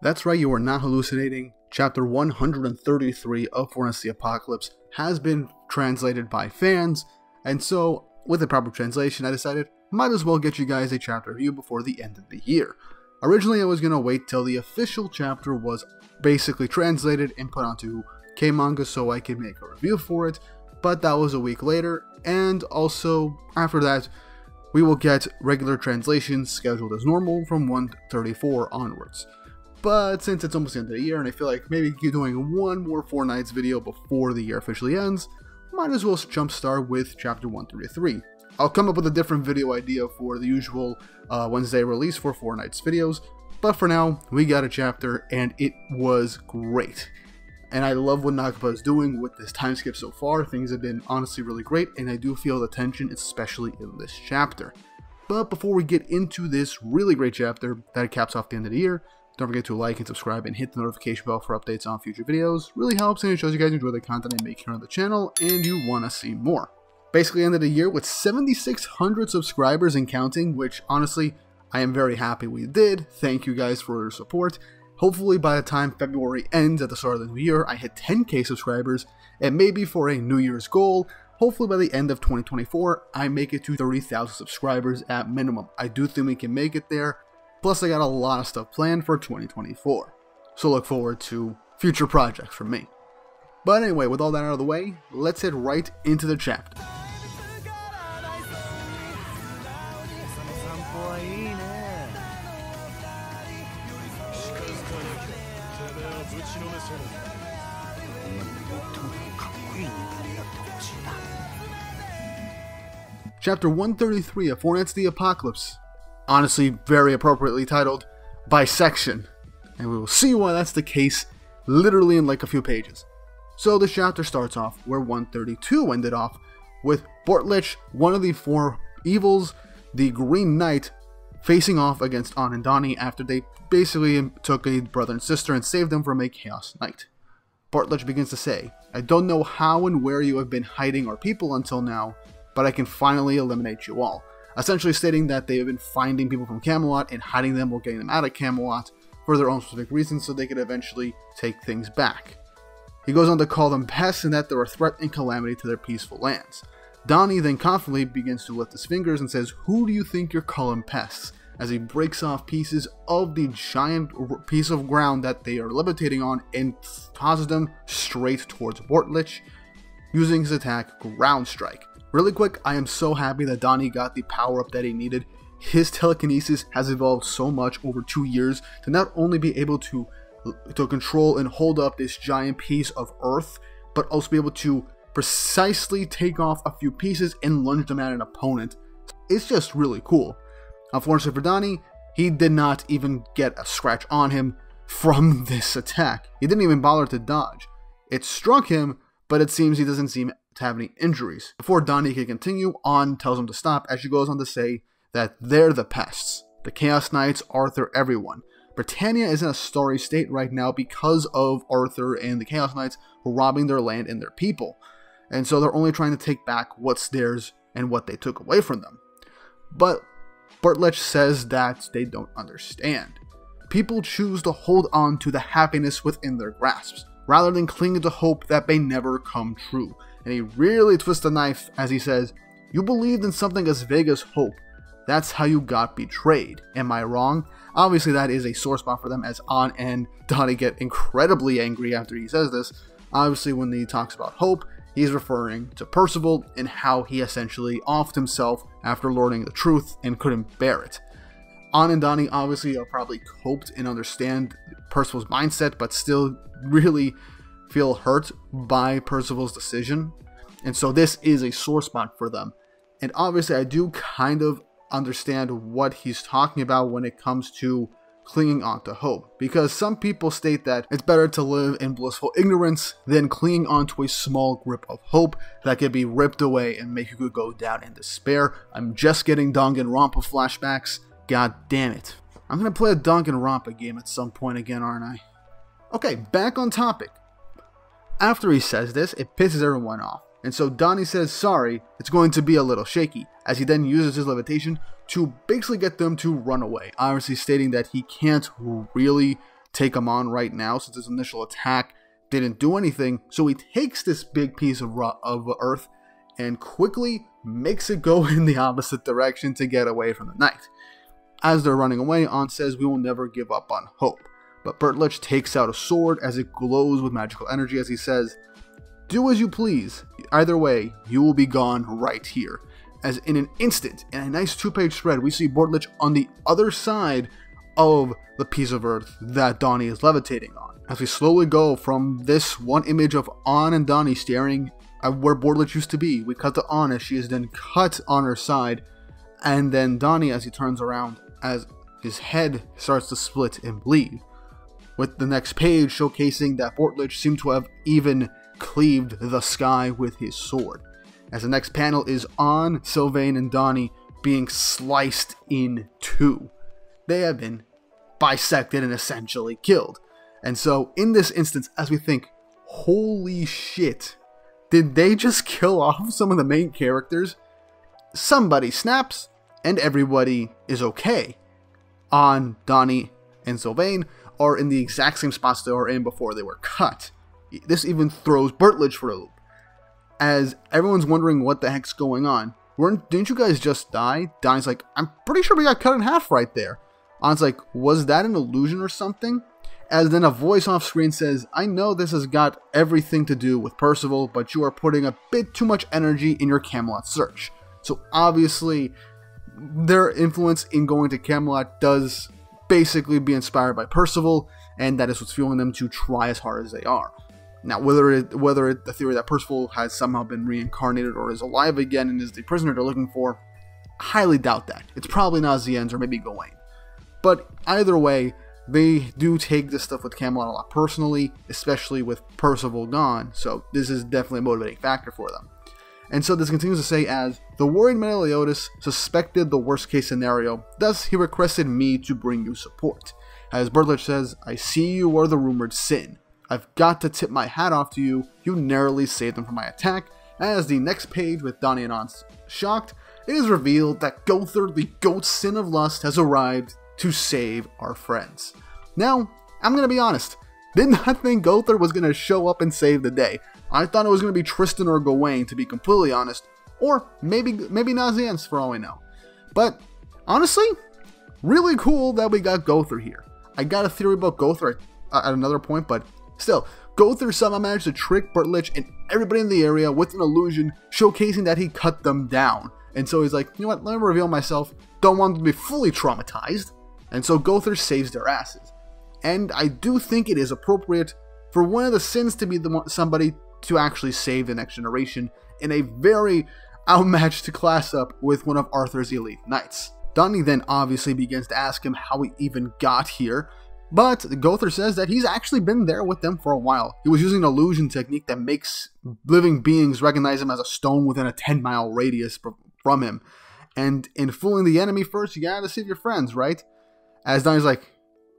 That's right, you are not hallucinating. Chapter 133 of Fortnite: The Apocalypse has been translated by fans, and so, with the proper translation, I decided might as well get you guys a chapter review before the end of the year. Originally, I was going to wait till the official chapter was basically translated and put onto K-Manga so I could make a review for it, but that was a week later, and also, after that, we will get regular translations scheduled as normal from 134 onwards. But since it's almost the end of the year, and I feel like maybe doing one more Fortnite's video before the year officially ends, might as well jumpstart with Chapter 133. I'll come up with a different video idea for the usual Wednesday release for Fortnite's videos, but for now, we got a chapter, and it was great. And I love what Nakaba is doing with this time skip so far. Things have been honestly really great, and I do feel the tension, especially in this chapter. But before we get into this really great chapter that caps off the end of the year, don't forget to like and subscribe and hit the notification bell for updates on future videos. Really helps, and it shows you guys enjoy the content I make here on the channel and you want to see more. Basically ended the year with 7,600 subscribers and counting, which honestly, I am very happy we did. Thank you guys for your support. Hopefully by the time February ends at the start of the new year, I hit 10k subscribers, and maybe for a New Year's goal, hopefully by the end of 2024, I make it to 30,000 subscribers at minimum. I do think we can make it there. Plus, I got a lot of stuff planned for 2024, so look forward to future projects from me. But anyway, with all that out of the way, let's head right into the chapter. Chapter 133 of Fortnite: The Apocalypse. Honestly, very appropriately titled Bisection, and we will see why that's the case literally in like a few pages. So this chapter starts off where 132 ended off, with Bortlich, one of the four evils, the Green Knight, facing off against An and Donnie after they basically took a brother and sister and saved them from a Chaos Knight. Bortlich begins to say, "I don't know how and where you have been hiding our people until now, but I can finally eliminate you all." Essentially stating that they have been finding people from Camelot and hiding them or getting them out of Camelot for their own specific reasons so they could eventually take things back. He goes on to call them pests and that they're a threat and calamity to their peaceful lands. Donnie then confidently begins to lift his fingers and says, "Who do you think you're calling pests?" as he breaks off pieces of the giant piece of ground that they are levitating on and tosses them straight towards Bortlich, using his attack Ground Strike. Really quick, I am so happy that Donnie got the power up that he needed. His telekinesis has evolved so much over 2 years to not only be able to control and hold up this giant piece of earth, but also be able to precisely take off a few pieces and lunge them at an opponent. It's just really cool. Unfortunately for Donnie, he did not even get a scratch on him from this attack. He didn't even bother to dodge. It struck him, but it seems he doesn't seem to have any injuries. Before Donnie can continue, An tells him to stop as she goes on to say that they're the pests. The Chaos Knights, Arthur, everyone. Britannia is in a sorry state right now because of Arthur and the Chaos Knights robbing their land and their people. And so they're only trying to take back what's theirs and what they took away from them. But Bortlich says that they don't understand. People choose to hold on to the happiness within their grasps, rather than clinging to hope that may never come true. And he really twists the knife as he says, "You believed in something as vague as hope. That's how you got betrayed. Am I wrong?" Obviously that is a sore spot for them as An and Donnie get incredibly angry after he says this. Obviously when he talks about hope, he's referring to Percival and how he essentially offed himself after learning the truth and couldn't bear it. An and Donnie obviously are probably coped and understand Percival's mindset, but still really feel hurt by Percival's decision, and so this is a sore spot for them. And obviously I do kind of understand what he's talking about when it comes to clinging on to hope, because some people state that it's better to live in blissful ignorance than clinging onto a small grip of hope that could be ripped away and make you go down in despair. I'm just getting Danganronpa flashbacks. God damn it. I'm gonna play a Danganronpa game at some point again, aren't I? Okay, back on topic. After he says this, it pisses everyone off, and so Donnie says sorry, it's going to be a little shaky, as he then uses his levitation to basically get them to run away, obviously stating that he can't really take him on right now since his initial attack didn't do anything. So he takes this big piece of earth and quickly makes it go in the opposite direction to get away from the knight. As they're running away, An says, "We will never give up on hope." But Bertlich takes out a sword as it glows with magical energy as he says, "Do as you please. Either way, you will be gone right here." As in an instant, in a nice 2-page spread, we see Bertlich on the other side of the piece of earth that Donnie is levitating on. As we slowly go from this one image of An and Donnie staring at where Bertlich used to be, we cut to An as she is then cut on her side, and then Donnie as he turns around as his head starts to split and bleed. With the next page showcasing that Bertlich seemed to have even cleaved the sky with his sword. As the next panel is An, Sylvain, and Donnie being sliced in two. They have been bisected and essentially killed. And so in this instance, as we think, holy shit, did they just kill off some of the main characters? Somebody snaps and everybody is okay. An, Donnie, and Sylvain are in the exact same spots they were in before they were cut. This even throws Bertlich for a loop, as everyone's wondering what the heck's going on. Didn't you guys just die? Donnie's like, "I'm pretty sure we got cut in half right there." An's like, "Was that an illusion or something?" As then a voice off screen says, "I know this has got everything to do with Percival, but you are putting a bit too much energy in your Camelot search." So obviously, their influence in going to Camelot does basically be inspired by Percival, and that is what's fueling them to try as hard as they are. Now, whether the theory that Percival has somehow been reincarnated or is alive again and is the prisoner they're looking for, highly doubt that. It's probably Naziennes or maybe Gawain. But either way, they do take this stuff with Camelot a lot personally, especially with Percival gone, so this is definitely a motivating factor for them. And so this continues to say as, "The worried Meliodas suspected the worst case scenario, thus he requested me to bring you support." As Bertlich says, "I see you are the rumored Sin. I've got to tip my hat off to you, you narrowly saved them from my attack." As the next page with Donnie and An shocked, it is revealed that GOWTHER, the goat sin of lust, has arrived to save our friends. Now, I'm going to be honest, did not think GOWTHER was going to show up and save the day. I thought it was going to be Tristan or Gawain, to be completely honest, or maybe Naziennes for all I know. But honestly, really cool that we got GOWTHER here. I got a theory about GOWTHER at another point, but still, GOWTHER somehow managed to trick Bertlich and everybody in the area with an illusion showcasing that he cut them down. And so he's like, "You know what, let me reveal myself, don't want them to be fully traumatized." And so GOWTHER saves their asses. And I do think it is appropriate for one of the Sins to be somebody to actually save the next generation in a very outmatched class up with one of Arthur's elite knights. Donnie then obviously begins to ask him how he even got here, but GOWTHER says that he's actually been there with them for a while. He was using an illusion technique that makes living beings recognize him as a stone within a 10-mile radius from him. And in fooling the enemy first, you gotta save your friends, right? As Donnie's like,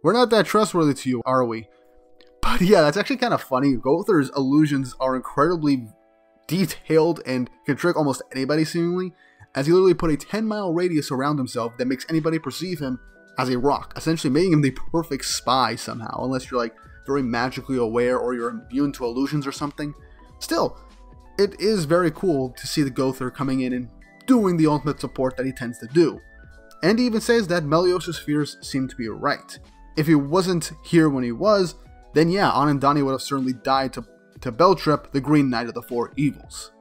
"We're not that trustworthy to you, are we?" But yeah, that's actually kind of funny. GOWTHER's illusions are incredibly detailed and can trick almost anybody seemingly, as he literally put a 10-mile radius around himself that makes anybody perceive him as a rock, essentially making him the perfect spy somehow, unless you're like very magically aware or you're immune to illusions or something. Still, it is very cool to see the GOWTHER coming in and doing the ultimate support that he tends to do. And he even says that Meliodas' fears seem to be right. If he wasn't here when he was, then yeah, An and Donnie would have certainly died to Beltrep, the Green Knight of the Four Evils.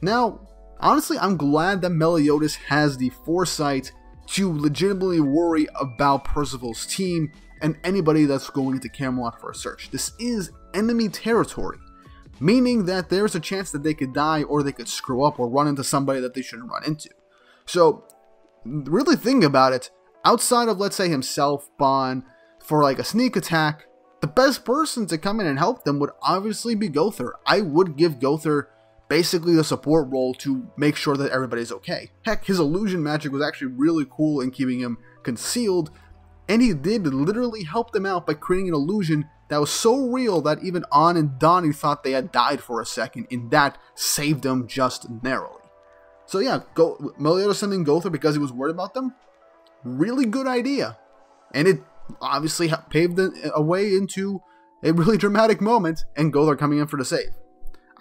Now, honestly, I'm glad that Meliodas has the foresight to legitimately worry about Percival's team and anybody that's going into Camelot for a search. This is enemy territory, meaning that there's a chance that they could die or they could screw up or run into somebody that they shouldn't run into. So, really think about it, outside of, let's say, himself, Bon, for like a sneak attack, the best person to come in and help them would obviously be GOWTHER. I would give GOWTHER basically the support role to make sure that everybody's okay. Heck, his illusion magic was actually really cool in keeping him concealed, and he did literally help them out by creating an illusion that was so real that even An and Donnie thought they had died for a second, and that saved them just narrowly. So yeah, Meliodas sending GOWTHER because he was worried about them, really good idea. And it obviously paved a way into a really dramatic moment, and GOWTHER coming in for the save.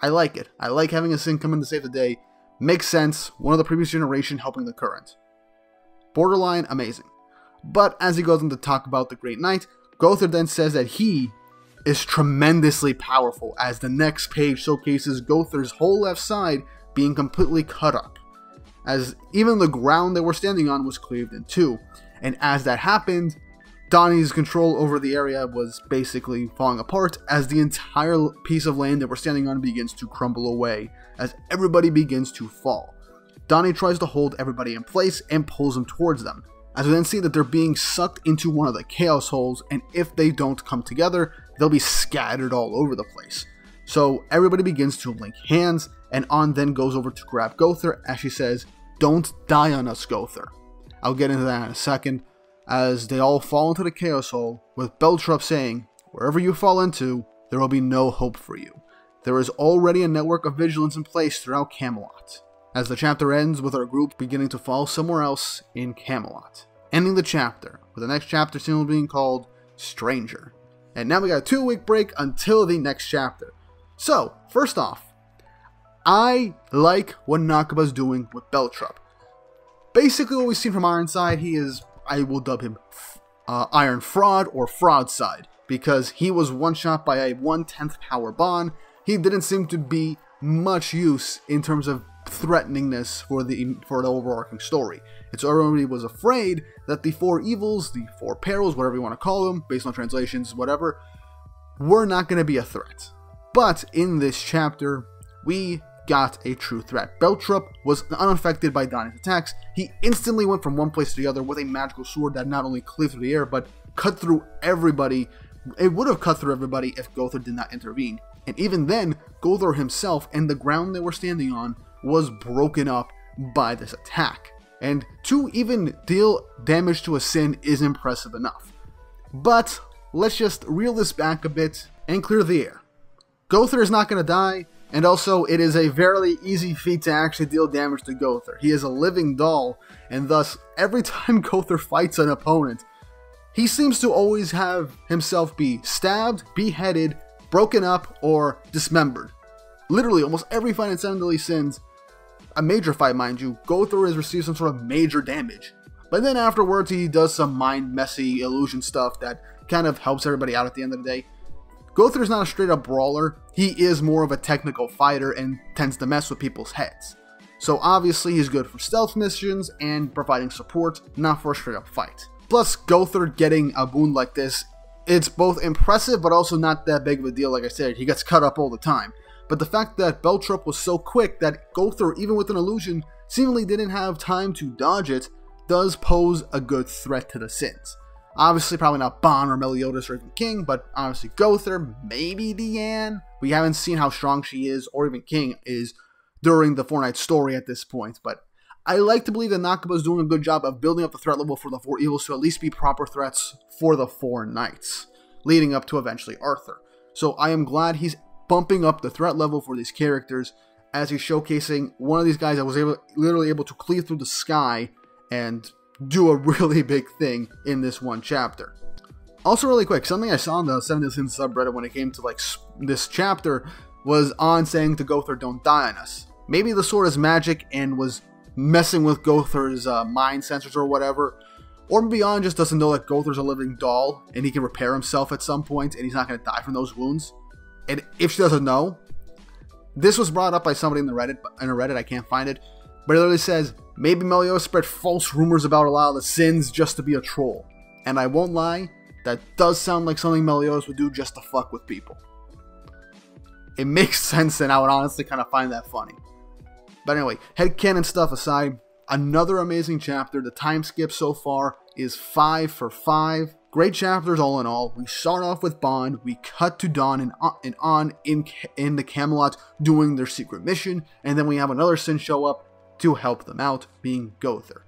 I like it. I like having a Sin come in to save the day. Makes sense. One of the previous generation helping the current. Borderline amazing. But as he goes on to talk about the Great Knight, GOWTHER then says that he is tremendously powerful, as the next page showcases GOWTHER's whole left side being completely cut up, as even the ground they were standing on was cleaved in two. And as that happened, Donnie's control over the area was basically falling apart, as the entire piece of land that we're standing on begins to crumble away, as everybody begins to fall. Donnie tries to hold everybody in place and pulls them towards them, as we then see that they're being sucked into one of the chaos holes, and if they don't come together, they'll be scattered all over the place. So everybody begins to link hands, and On then goes over to grab GOWTHER as she says, "Don't die on us, GOWTHER." I'll get into that in a second, as they all fall into the chaos hole, with Beltrup saying, "Wherever you fall into, there will be no hope for you. There is already a network of vigilance in place throughout Camelot," as the chapter ends with our group beginning to fall somewhere else in Camelot. Ending the chapter, with the next chapter still being called Stranger. And now we got a 2-week break until the next chapter. So, first off, I like what Nakaba's doing with Beltrup. Basically what we've seen from Ironside, he is, I will dub him Iron Fraud or Fraud Side, because he was one-shot by a 1/10 power bond. He didn't seem to be much use in terms of threateningness for the overarching story. And so everybody was afraid that the 4 evils, the 4 perils, whatever you want to call them, based on translations, whatever, were not going to be a threat. But in this chapter, we got a true threat. Beltrup was unaffected by Donnie's attacks. He instantly went from one place to the other with a magical sword that not only cleaved through the air, but cut through everybody. It would have cut through everybody if GOWTHER did not intervene. And even then, GOWTHER himself and the ground they were standing on was broken up by this attack. And to even deal damage to a Sin is impressive enough. But let's just reel this back a bit and clear the air. GOWTHER is not going to die, and also it is a very easy feat to actually deal damage to GOWTHER. He is a living doll, and thus every time GOWTHER fights an opponent, he seems to always have himself be stabbed, beheaded, broken up, or dismembered. Literally, almost every fight in 7 Deadly Sins, a major fight mind you, GOWTHER has received some sort of major damage. But then afterwards he does some mind-messy illusion stuff that kind of helps everybody out at the end of the day. GOWTHER is not a straight up brawler, he is more of a technical fighter and tends to mess with people's heads. So obviously he's good for stealth missions and providing support, not for a straight up fight. Plus GOWTHER getting a wound like this, it's both impressive but also not that big of a deal. Like I said, he gets cut up all the time. But the fact that Beltrup was so quick that GOWTHER, even with an illusion, seemingly didn't have time to dodge it, does pose a good threat to the Sins. Obviously, probably not Bon or Meliodas or even King, but obviously GOWTHER, maybe Deanne. We haven't seen how strong she is, or even King is, during the 4-night story at this point. But I like to believe that Nakaba is doing a good job of building up the threat level for the 4 evils to at least be proper threats for the 4 knights, leading up to eventually Arthur. So I am glad he's bumping up the threat level for these characters, as he's showcasing one of these guys that was literally able to cleave through the sky and do a really big thing in this one chapter. Also really quick, something I saw on the 7 Deadly Sins subreddit when it came to like this chapter was On saying to GOWTHER, "Don't die on us." Maybe the sword is magic and was messing with GOWTHER's mind sensors or whatever, or maybe On just doesn't know that GOWTHER's a living doll and he can repair himself at some point and he's not going to die from those wounds. And if she doesn't know, this was brought up by somebody in a Reddit, I can't find it, but it literally says, maybe Meliodas spread false rumors about a lot of the Sins just to be a troll. And I won't lie, that does sound like something Meliodas would do just to fuck with people. It makes sense, and I would honestly kind of find that funny. But anyway, headcanon stuff aside, another amazing chapter. The time skip so far is 5 for 5. Great chapters all in all. We start off with Bond, we cut to Dawn and On in the Camelot doing their secret mission, and then we have another Sin show up to help them out, being GOWTHER.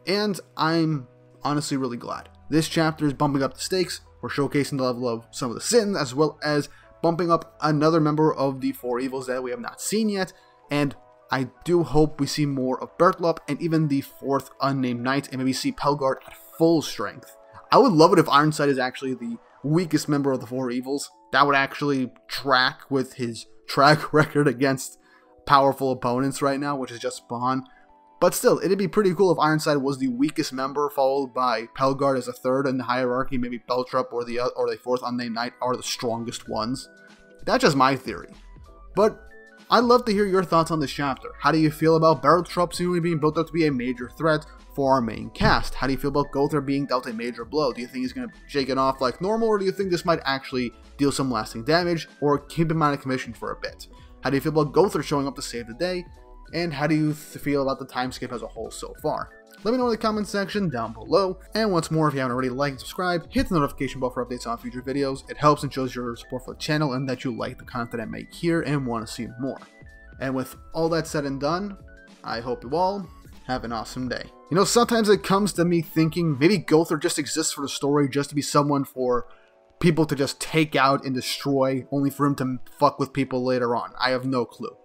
And I'm honestly really glad. This chapter is bumping up the stakes. We're showcasing the level of some of the Sins, as well as bumping up another member of the 4 evils that we have not seen yet, and I do hope we see more of Bertlup and even the 4th unnamed knight, and maybe see Pelgard at full strength. I would love it if Ironside is actually the weakest member of the four evils. That would actually track with his track record against powerful opponents right now, which is just Spawn. But still, it'd be pretty cool if Ironside was the weakest member, followed by Pelgard as a third in the hierarchy. Maybe Beltrup or the fourth unnamed knight are the strongest ones. That's just my theory. But I'd love to hear your thoughts on this chapter. How do you feel about Beltrup seemingly being built up to be a major threat for our main cast? How do you feel about GOWTHER being dealt a major blow? Do you think he's going to shake it off like normal, or do you think this might actually deal some lasting damage, or keep him out of commission for a bit? How do you feel about GOWTHER showing up to save the day? And how do you feel about the time skip as a whole so far? Let me know in the comment section down below. And once more, if you haven't already, like and subscribe, hit the notification bell for updates on future videos. It helps and shows your support for the channel and that you like the content I make here and want to see more. And with all that said and done, I hope you all have an awesome day. You know, sometimes it comes to me thinking maybe GOWTHER just exists for the story, just to be someone for people to just take out and destroy, only for him to fuck with people later on. I have no clue.